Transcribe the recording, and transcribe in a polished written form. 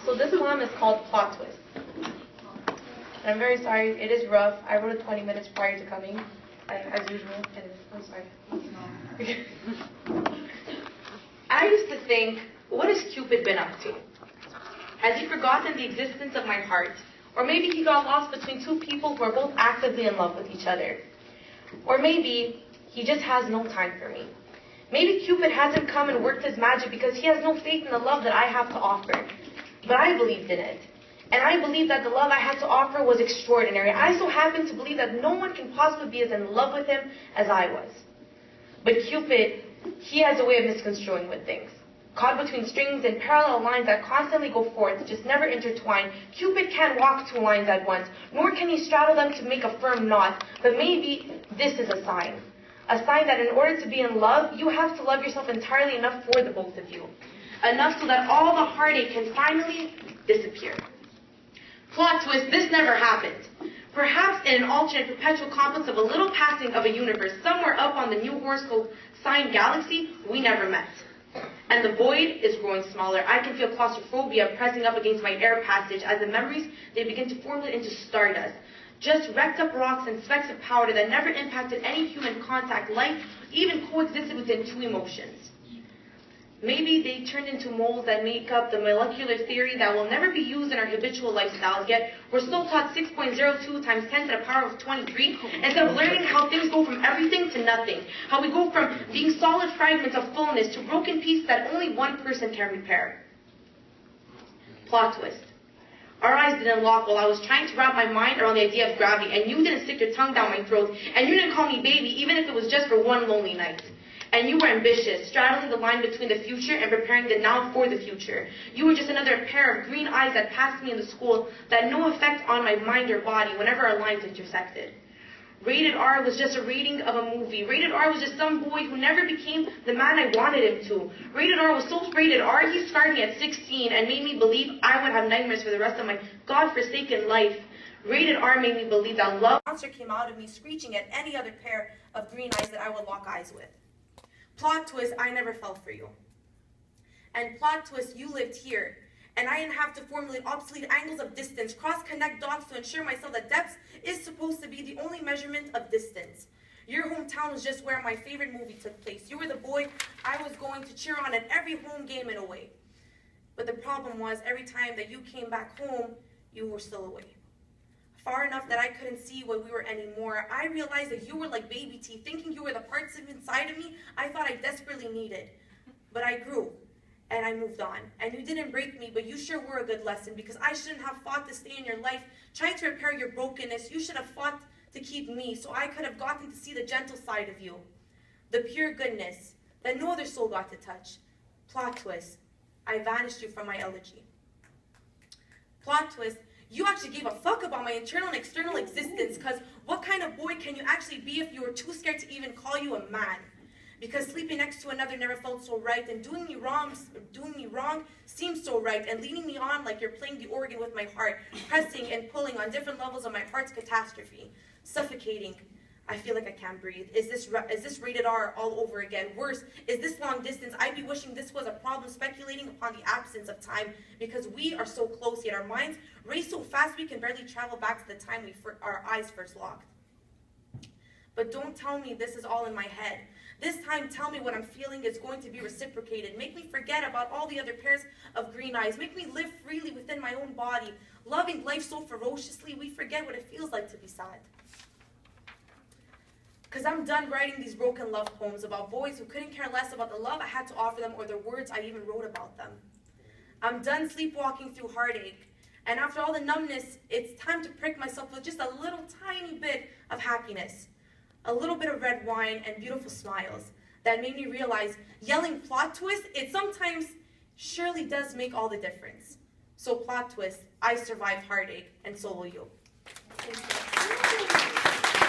So this poem is called Plot Twist. And I'm very sorry, it is rough. I wrote it 20 minutes prior to coming, as usual, and I'm sorry. I used to think, what has Cupid been up to? Has he forgotten the existence of my heart? Or maybe he got lost between two people who are both actively in love with each other. Or maybe he just has no time for me. Maybe Cupid hasn't come and worked his magic because he has no faith in the love that I have to offer. But I believed in it. And I believed that the love I had to offer was extraordinary. I so happened to believe that no one can possibly be as in love with him as I was. But Cupid, he has a way of misconstruing with things. Caught between strings and parallel lines that constantly go forth, just never intertwine, Cupid can't walk two lines at once, nor can he straddle them to make a firm knot. But maybe this is a sign. A sign that in order to be in love, you have to love yourself entirely enough for the both of you. Enough so that all the heartache can finally disappear. Plot twist, this never happened. Perhaps in an alternate perpetual complex of a little passing of a universe, somewhere up on the new horoscope sign galaxy, we never met. And the void is growing smaller. I can feel claustrophobia pressing up against my air passage as the memories, they begin to formulate into stardust. Just wrecked up rocks and specks of powder that never impacted any human contact, life even coexisted within two emotions. Maybe they turned into moles that make up the molecular theory that will never be used in our habitual lifestyles, yet we're still taught 6.02 times 10 to the power of 23, instead of learning how things go from everything to nothing, how we go from being solid fragments of fullness to broken pieces that only one person can repair. Plot twist. Our eyes didn't lock while I was trying to wrap my mind around the idea of gravity, and you didn't stick your tongue down my throat, and you didn't call me baby, even if it was just for one lonely night. And you were ambitious, straddling the line between the future and preparing the now for the future. You were just another pair of green eyes that passed me in the school that had no effect on my mind or body whenever our lines intersected. Rated R was just a rating of a movie. Rated R was just some boy who never became the man I wanted him to. Rated R was so rated R, he scarred me at 16 and made me believe I would have nightmares for the rest of my godforsaken life. Rated R made me believe that love monster came out of me, screeching at any other pair of green eyes that I would lock eyes with. Plot twist, I never fell for you. And plot twist, you lived here. And I didn't have to formulate obsolete angles of distance, cross-connect dots to ensure myself that depth is supposed to be the only measurement of distance. Your hometown was just where my favorite movie took place. You were the boy I was going to cheer on at every home game in a way. But the problem was, every time that you came back home, you were still away. Far enough that I couldn't see what we were anymore. I realized that you were like baby teeth, thinking you were the parts inside of me I thought I desperately needed. But I grew, and I moved on. And you didn't break me, but you sure were a good lesson, because I shouldn't have fought to stay in your life, trying to repair your brokenness. You should have fought to keep me, so I could have gotten to see the gentle side of you. The pure goodness that no other soul got to touch. Plot twist, I vanished you from my elegy. Plot twist, you actually gave a fuck about my internal and external existence, because what kind of boy can you actually be if you were too scared to even call you a man? Because sleeping next to another never felt so right, and doing me wrong seems so right, and leading me on like you're playing the organ with my heart, pressing and pulling on different levels of my heart's catastrophe, suffocating. I feel like I can't breathe. Is this rated R all over again? Worse, is this long distance? I'd be wishing this was a problem, speculating upon the absence of time, because we are so close, yet our minds race so fast we can barely travel back to the time our eyes first locked. But don't tell me this is all in my head. This time, tell me what I'm feeling is going to be reciprocated. Make me forget about all the other pairs of green eyes. Make me live freely within my own body, loving life so ferociously we forget what it feels like to be sad. Because I'm done writing these broken love poems about boys who couldn't care less about the love I had to offer them or the words I even wrote about them. I'm done sleepwalking through heartache. And after all the numbness, it's time to prick myself with just a little tiny bit of happiness. A little bit of red wine and beautiful smiles that made me realize yelling plot twist, it sometimes surely does make all the difference. So plot twist, I survived heartache, and so will you. Thank you.